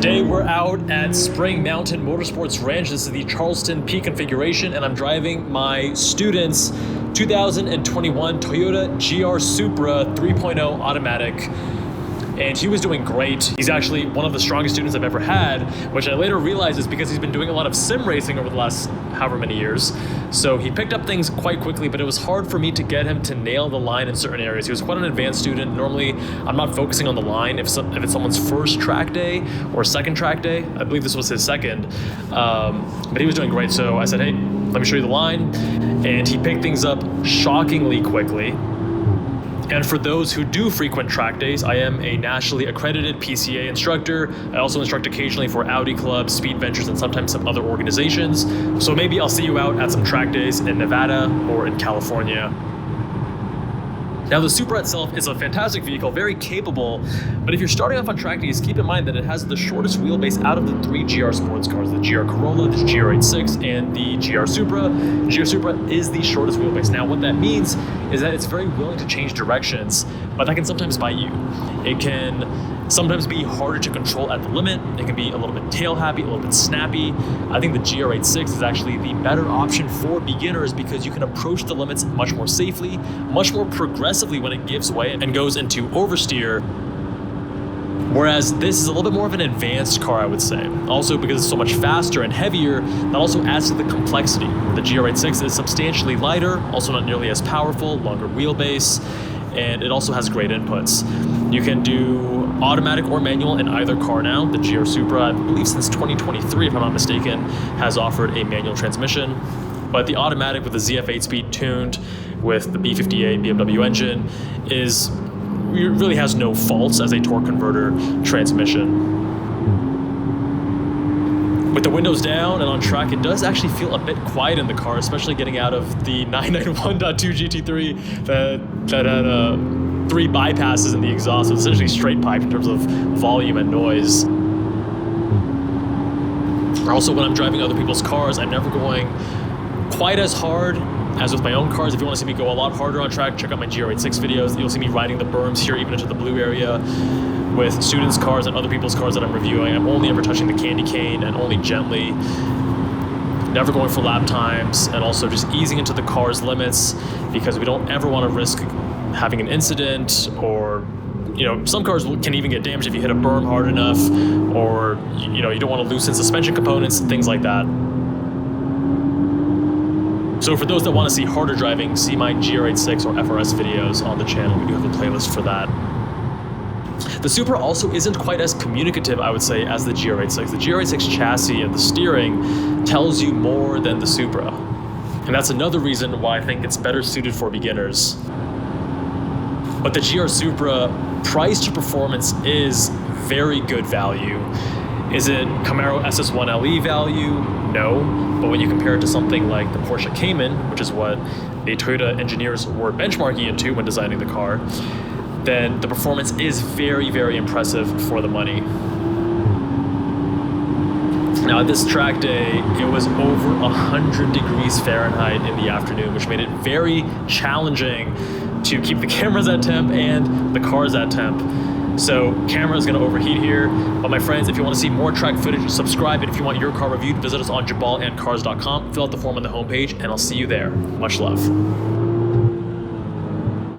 Today we're out at Spring Mountain Motorsports Ranch. This is the Charleston P configuration, and I'm driving my student's 2021 Toyota GR Supra 3.0 automatic. And he was doing great. He's actually one of the strongest students I've ever had, which I later realized is because he's been doing a lot of sim racing over the last however many years. So he picked up things quite quickly, but it was hard for me to get him to nail the line in certain areas. He was quite an advanced student. Normally, I'm not focusing on the line if it's someone's first track day or second track day. I believe this was his second, but he was doing great. So I said, hey, let me show you the line. And he picked things up shockingly quickly. And for those who do frequent track days, I am a nationally accredited PCA instructor. I also instruct occasionally for Audi Club, Speed Ventures, and sometimes some other organizations. So maybe I'll see you out at some track days in Nevada or in California. Now, the Supra itself is a fantastic vehicle, very capable, but if you're starting off on track days, keep in mind that it has the shortest wheelbase out of the three GR sports cars, the GR Corolla, the GR86, and the GR Supra. The GR Supra is the shortest wheelbase. Now, what that means is that it's very willing to change directions, but that can sometimes bite you. It can sometimes be harder to control at the limit. It can be a little bit tail happy, a little bit snappy. I think the GR86 is actually the better option for beginners because you can approach the limits much more safely, much more progressively when it gives way and goes into oversteer. Whereas this is a little bit more of an advanced car, I would say. Also, because it's so much faster and heavier, that also adds to the complexity. The GR86 is substantially lighter, also not nearly as powerful, longer wheelbase, and it also has great inputs. You can do automatic or manual in either car now. The GR Supra, I believe since 2023, if I'm not mistaken, has offered a manual transmission. But the automatic with the ZF 8-speed tuned with the B58 BMW engine really has no faults as a torque converter transmission. With the windows down and on track, it does actually feel a bit quiet in the car, especially getting out of the 991.2 GT3 that had 3 bypasses in the exhaust. So it's essentially straight pipe in terms of volume and noise. Also, when I'm driving other people's cars, I'm never going quite as hard as with my own cars. If you want to see me go a lot harder on track, check out my GR86 videos. You'll see me riding the berms here, even into the blue area, with students' cars and other people's cars that I'm reviewing. I'm only ever touching the candy cane and only gently, never going for lap times, and also just easing into the car's limits because we don't ever want to risk having an incident, or some cars can even get damaged if you hit a berm hard enough, or you don't want to loosen suspension components, things like that. So for those that want to see harder driving, see my GR86 or FRS videos on the channel. We do have a playlist for that. The Supra also isn't quite as communicative, I would say, as the GR86. The GR86 chassis and the steering tells you more than the Supra. And that's another reason why I think it's better suited for beginners. But the GR Supra, price to performance, is very good value. Is it Camaro SS1 LE value? No. But when you compare it to something like the Porsche Cayman, which is what the Toyota engineers were benchmarking into when designing the car, then the performance is very, very impressive for the money. Now, at this track day, it was over 100 degrees Fahrenheit in the afternoon, which made it very challenging to keep the cameras at temp and the cars at temp. So camera is going to overheat here. But my friends, if you want to see more track footage, subscribe. And if you want your car reviewed, visit us on jabalandcars.com. Fill out the form on the homepage, and I'll see you there. Much love.